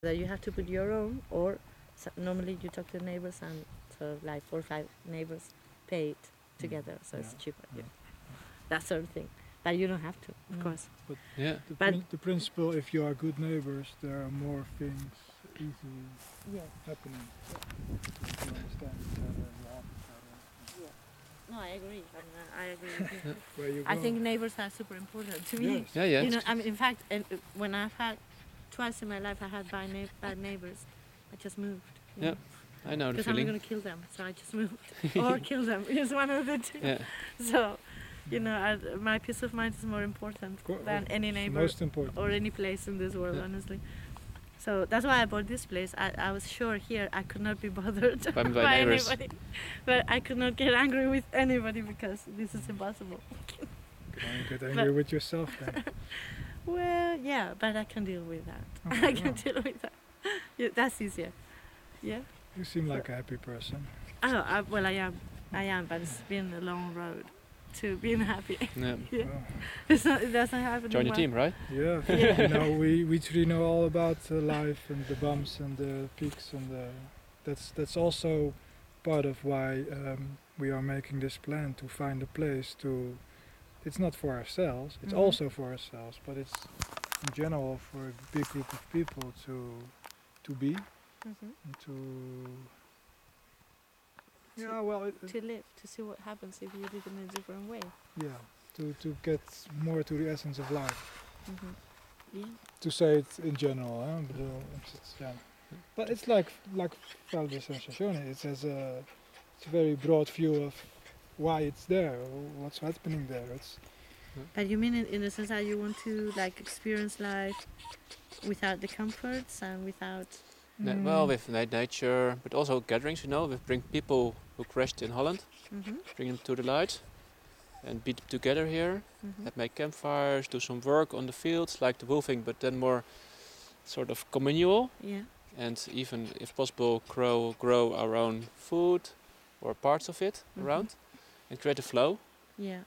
that you have to put your own, or normally you talk to the neighbors, and so like 4 or 5 neighbors pay it together, so it's cheaper. Yeah. That sort of thing. But you don't have to, of course. But Yeah. the principle, if you are good neighbors, there are more things easily happening. If you understand each other, you help each other. No, I agree. I agree with you. Where you I go. think neighbors are super important to me. Yes. Yeah, yeah. You know, I mean, in fact, when I've had twice in my life, I had bad neighbors. I just moved. you Yeah, know. I know the Because I'm feeling. going to kill them, so I just moved. Or kill them. It's one of the two. Yeah. So, you know, my peace of mind is more important than any neighbor Most important. or any place in this world, honestly. So that's why I bought this place. I was sure here I could not be bothered By by neighbors. anybody. But I could not get angry with anybody because this is impossible. You can only get angry with yourself then. Well, yeah, but I can deal with that. Okay, I can wow. deal with that. Yeah, that's easier. Yeah. You seem like a happy person. Oh, well, I am, but it's been a long road to being happy. Yeah. Yeah. Oh. It doesn't happen. Join your team, right? Yeah, Yeah. you know, we truly know all about life and the bumps and the peaks and that's also part of why we are making this plan to find a place to. It's not for ourselves. It's Mhm. also for ourselves, but it's in general for a big group of people to be Mhm. and to. Yeah, well, To live, to see what happens if you live in a different way. yeah, to get more to the essence of life. Mhm. Yeah. To say it in general, hè? Ik bedoel, yeah. But it's like Valde Sensazione. It has it's a very broad view of why it's there, what's happening there. It's But you mean in the sense that you want to like experience life without the comforts and without. Well, with nature, but also gatherings, you know. We bring people who crashed in Holland, Mhm. bring them to the light and be together here, Mhm. and make campfires, do some work on the fields, like the wolfing, but then more sort of communal. Yeah. And even, if possible, grow our own food or parts of it Mhm. around, and create a flow. Yeah.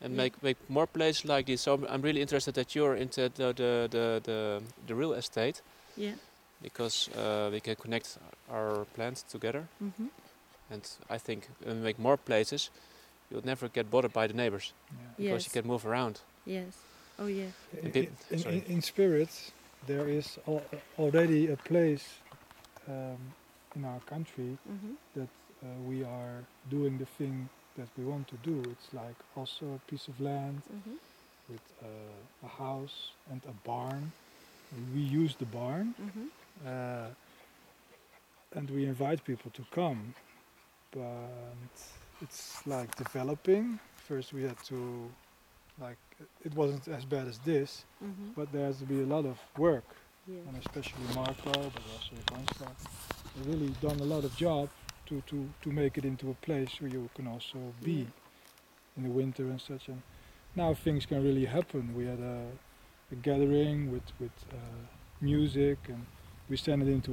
And Yeah. make more places like this. So I'm really interested that you're into the real estate, Yeah. because we can connect our plans together. Mhm. And I think when we make more places, you'll never get bothered by the neighbors, because you Yes. can move around. Yes. Oh yeah. in spirit, there is already a place in our country Mhm. that we are doing the thing that we want to do. It's like also a piece of land Mhm. with a house and a barn. We use the barn Mhm. and we invite people to come, but it's like developing. First we had to, like, it wasn't as bad as this, Mhm. but there has to be a lot of work, Yeah. and especially Marco, but also Vansta, they really done a lot of job to make it into a place where you can also be Yeah. in the winter and such. And now things can really happen. We had a gathering with music, and we send it into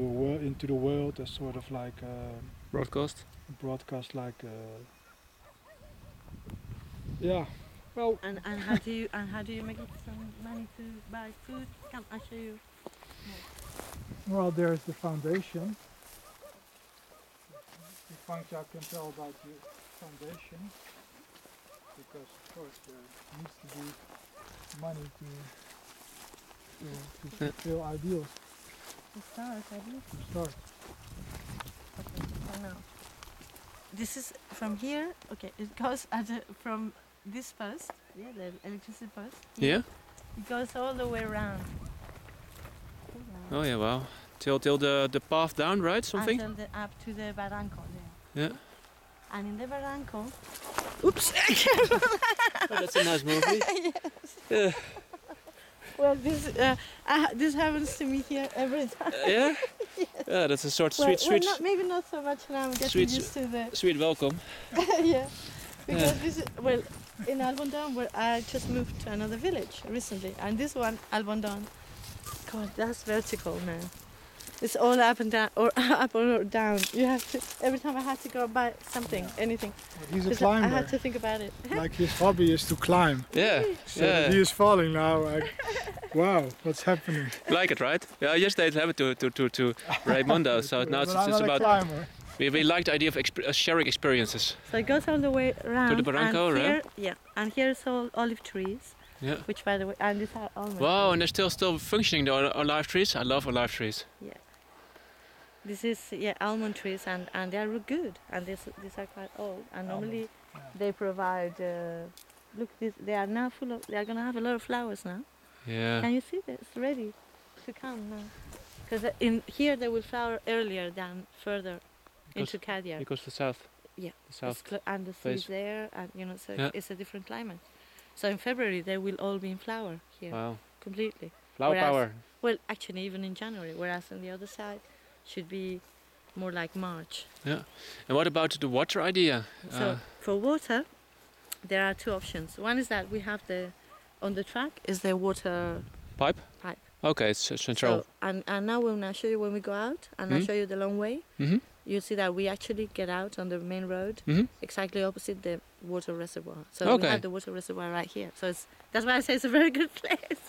the world as sort of like a Broadcast. broadcast, like yeah. Well, And how do you make some money to buy food? Come, I'll show you. well, there's the foundation. If Fangja can tell about the foundation, because of course there needs to be money to fulfill ideals The stars, I believe. to start. Okay, so now. This is from here. Okay, it goes from this post. Yeah, the electricity post. Yeah. It goes all the way around. Oh yeah. Wow. Till the path down, right? Something. Until up to the barranco there. Yeah. And in the barranco. Oops! Oh, that's a nice movie. Yeah. Well, this happens to me here every time. Yeah. Yeah. That's a sort of Well, sweet, maybe not so much now. I'm getting Sweet- used to the. sweet welcome. Yeah. Because this is, well, in Albondon, where I just moved to another village recently, and this one, Albondon, God, that's vertical, man. It's all up and down, or up or down. You have to. Every time I had to go buy something, anything. He's a 'Cause climber. I had to think about it. Like his hobby is to climb. Yeah, So if he is falling now, wow, what's happening? like it, right? Yeah, yesterday it happened to Raimundo, so now But I'm it's not a about... climber. We like the idea of sharing experiences. So it goes all the way around. the barranco, and right? here, yeah, and here's all olive trees. Yeah. Which, by the way, and these are almond. Wow, and trees. they're still functioning, the olive trees. I love olive trees. Yeah. This is almond trees, and they are good, and these are quite old. And normally, they provide. Look, they are now full of. They are gonna have a lot of flowers now. Yeah. Can you see that? It's ready to come now. Because in here they will flower earlier than further into Cadia. Because the south. Yeah. The south. And the face. sea's there, and so Yeah. it's a different climate. So in February they will all be in flower here, Wow. completely. Flower Whereas- power. Well, actually, even in January, whereas on the other side should be more like March. Yeah. And what about the water idea? So for water, there are two options. One is that we have on the track is the water Pipe? pipe. Okay, it's central. So, and now when I show you when we go out, and I Mhm. show you the long way, Mm-hmm. you see that we actually get out on the main road, Mm-hmm. exactly opposite the water reservoir. So Okay. we have the water reservoir right here. So that's why I say it's a very good place.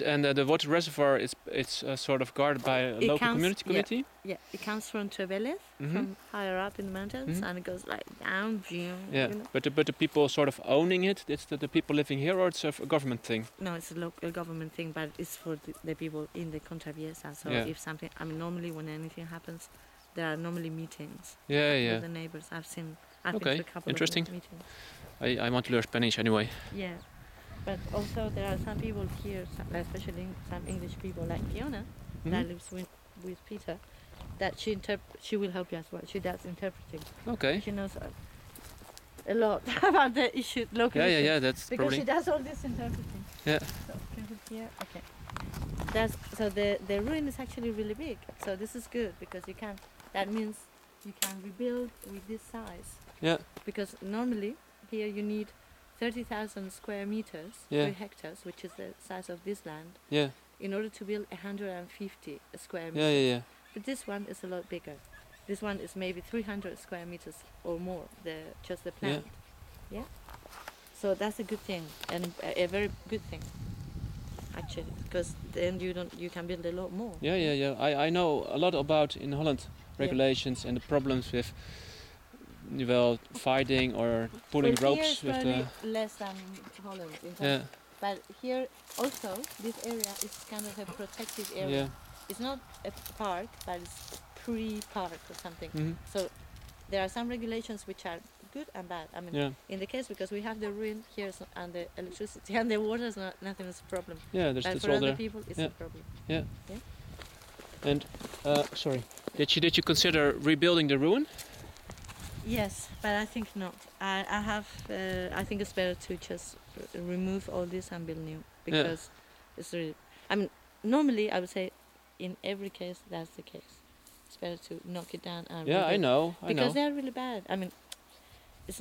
And the water reservoir it's sort of guarded by a It local counts- community yeah. committee. Yeah, it comes from Trevelez, Mhm. from higher up in the mountains, Mhm. and it goes like down. Yeah, You know? but the people sort of owning it. It's the people living here, or it's a government thing. No, it's a local government thing, but it's for the people in the Contraviesa. So Yeah. if something, normally when anything happens, there are normally meetings Yeah. with the neighbors. I've been Okay, to a couple interesting. of meetings. I want to learn Spanish anyway. Yeah, but also there are some people here, especially some English people like Fiona, that Mhm. lives with Peter, that she will help you as well. She does interpreting. Okay. She knows a lot about the issue, local Yeah, issues. that's Because probably. she does all this interpreting. Yeah. So can we here? Okay. So the ruin is actually really big. So this is good because that means you can rebuild with this size. Yeah. Because normally here you need 30,000 square meters, Yeah. 3 hectares, which is the size of this land, Yeah. in order to build 150 square meters. Yeah. But this one is a lot bigger. This one is maybe 300 square meters or more, just the plant. Yeah. So that's a good thing, and a very good thing, actually, because then you can build a lot more. Yeah. I know a lot about in Holland regulations and the problems with fighting or pulling Well, ropes here with it's the. probably less than Holland. In terms Yeah. But here also, this area is kind of a protected area. Yeah. It's not a park, but it's pre-park or something. Mhm. So there are some regulations which are good and bad. Yeah. In the case because we have the ruin here and the electricity and the water is nothing is a problem. Yeah. But That's for all other there. people, it's Yeah. a problem. And sorry, did you consider rebuilding the ruin? Yes, but I think not. I think it's better to just remove all this and build new because it's really. Normally I would say, in every case that's the case. It's better to knock it down and Yeah, I rebuild. know. Because they are really bad.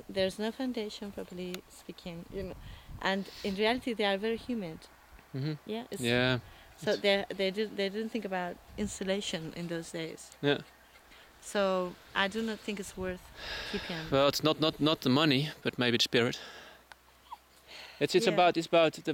There's no foundation, properly speaking, and in reality they are very humid. Mhm. Yeah. Yeah. So they didn't think about insulation in those days. Yeah. So I do not think it's worth keeping. Well, it's not the money, but maybe the spirit. It's Yeah. about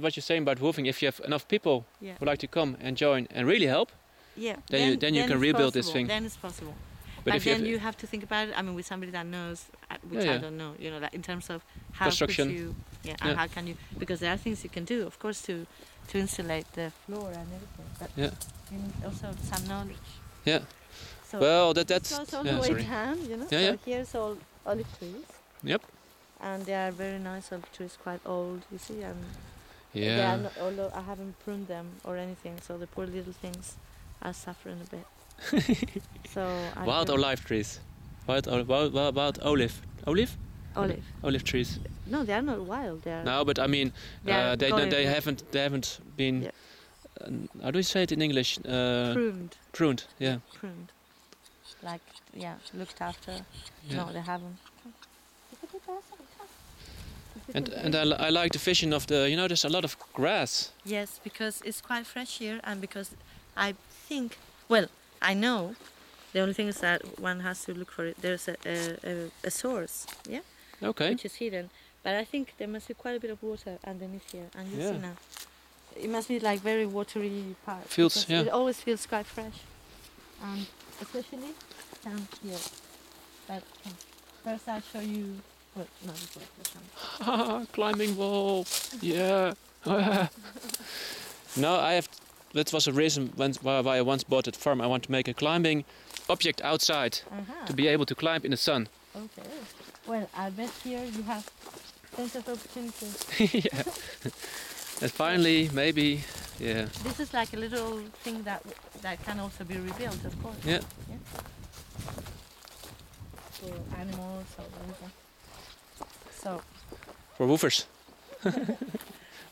what you're saying about roofing. If you have enough people Yeah. who like to come and join and really help, Yeah. then you can it's rebuild this possible. thing. Then it's possible. but But if you then have, you have to think about it. With somebody that knows, which Yeah, I yeah. don't know. Like in terms of how Construction. could you, and Yeah. how can you? Because there are things you can do, of course, to insulate the floor and everything. But Yeah. you need also some knowledge. Yeah. So Well, this that's goes all yeah, the way sorry. down, Yeah, so yeah. here's all olive trees. Yep. And they are very nice olive trees, quite old, you see, and they Yeah. are not, although I haven't pruned them or anything, so the poor little things are suffering a bit. So I Wild don't- olive trees. Wild olive trees. No, they are not wild. They are. No, but I mean, They are they going- haven't been. Yeah. How do you say it in English? Pruned. Pruned. Yeah. Pruned. Like, looked after. Yeah. No, they haven't. And I like the vision of the. There's a lot of grass. Yes, because it's quite fresh here, and because I think, well, I know. The only thing is that one has to look for it. There's a source, yeah, Okay. which is hidden. But I think there must be quite a bit of water underneath here, and you see Yeah. now. It must be like very watery part. Feels, because yeah. it always feels quite fresh, and especially down here. But first I'll show you. Well, no, before the sun. Climbing wall. Yeah. No, I have. That was a reason why I once bought that farm. I want to make a climbing object outside to be able to climb in the sun. Okay. Well, I bet here you have plenty of opportunities. Yeah. And finally, maybe, yeah. This is like a little thing that can also be rebuilt, of course. Yeah. For animals or whatever. So. For woofers.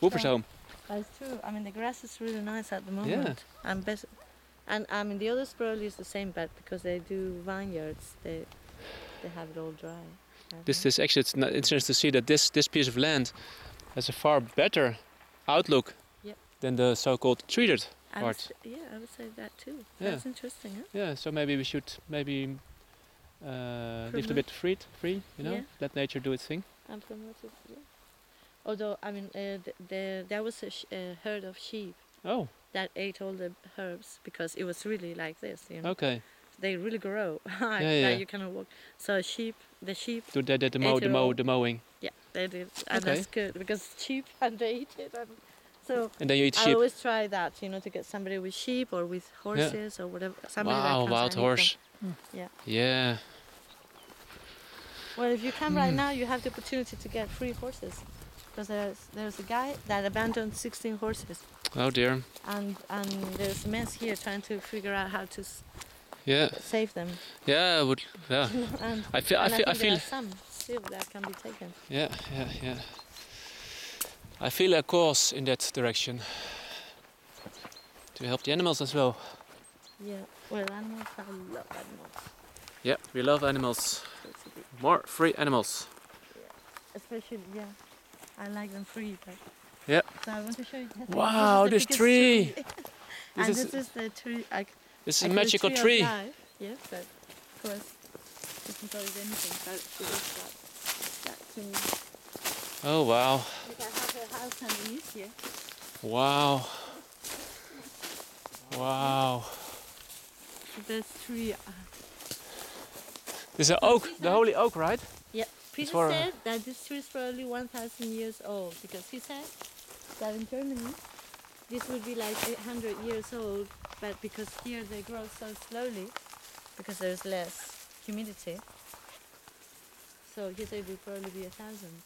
Woofers So, home. but it's true. I mean, the grass is really nice at the moment. Yeah. And I mean, the other sproul is the same, but because they do vineyards, they have it all dry. This is actually, it's interesting to see that this piece of land has a far better outlook than the so-called treated part. Yeah, I would say that too. Yeah. That's interesting, huh? Yeah, so maybe we should leave it a bit free, you know, let nature do its thing. And promote it, yeah. Although, I mean, there was a herd of sheep that ate all the herbs because it was really like this, you know. Okay. They really grow high that you cannot walk. So the sheep. So they did the mowing. Yeah, they did, and that's good because sheep and they eat it. And then you eat sheep. I always try that, you know, to get somebody with sheep or with horses or whatever. Somebody that comes wild and horse. Yeah. Yeah. Well, if you come right now, you have the opportunity to get free horses, because there's a guy that abandoned 16 horses. Oh dear. And there's a mess here trying to figure out how to save them. Yeah, I would. Yeah. and I feel. there are some still that can be taken. Yeah. I feel a cause in that direction to help the animals as well. Yeah. Well, animals, I love animals. Yeah, we love animals. More free animals. Yeah. Especially, I like them free. But yeah. So I want to show you. Wow, this tree! This is the tree. This is a magical tree. Yes, but of course, you can call it anything, but it is that to me. Oh wow. You can have a house underneath here. Wow. Wow. This tree. This is an oak, the holy oak, right? Yeah. Peter said that this tree is probably 1,000 years old, because he said that in Germany this would be like 800 years old, but because here they grow so slowly because there's less humidity. So he said it would probably be 1,000.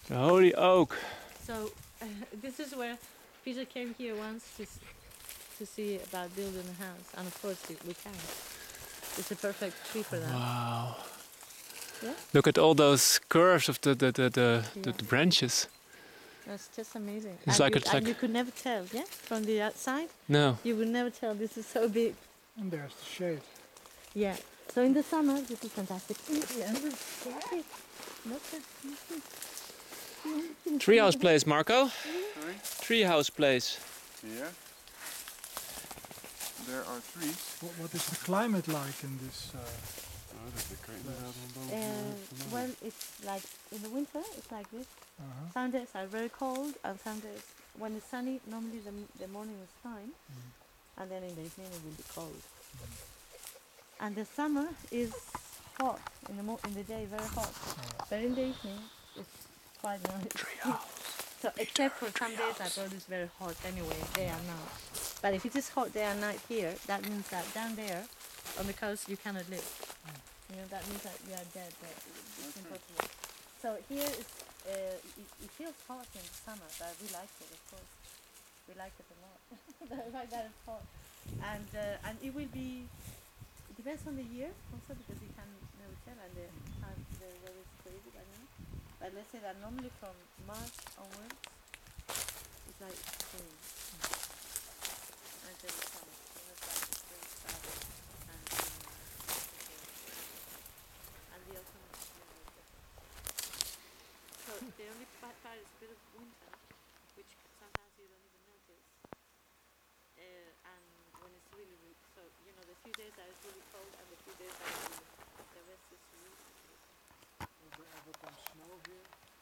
The holy oak. So this is where Peter came here once to see about building a house, and of course we can. It's a perfect tree for that. Wow. Yeah? Look at all those curves of the branches. That's just amazing. It's and you could never tell, from the outside. No. You would never tell. This is so big. And there's the shade. Yeah. So in the summer, this is fantastic. Treehouse place, Marco. Sorry? Treehouse place. Here. There are trees. What is the climate like in this? Well, it's like in the winter, it's like this. Some days are very cold, and some days, when it's sunny, normally the morning is fine, and then in the evening it will be cold. And the summer is hot in the day, very hot, but in the evening it's quite nice. So except for some days that road is very hot anyway, day and night. But if it is hot day and night here, that means that down there on the coast you cannot live. You know, that means that you are dead there. It's impossible. So here it feels hot in the summer, but we like it, of course. We like it a lot. The fact that it's hot. And it will be, it depends on the year also, because you can never tell, and the weather is crazy right now. But let's say that normally from March onwards, it's like spring. Until the summer. You know, it's like the spring starts. And the autumn is really different. So the only part is a bit of winter, which sometimes you don't even notice. And when it's really, really, so you know few days that it's really cold and the few days that it's really, the rest is really. Will there ever come snow here?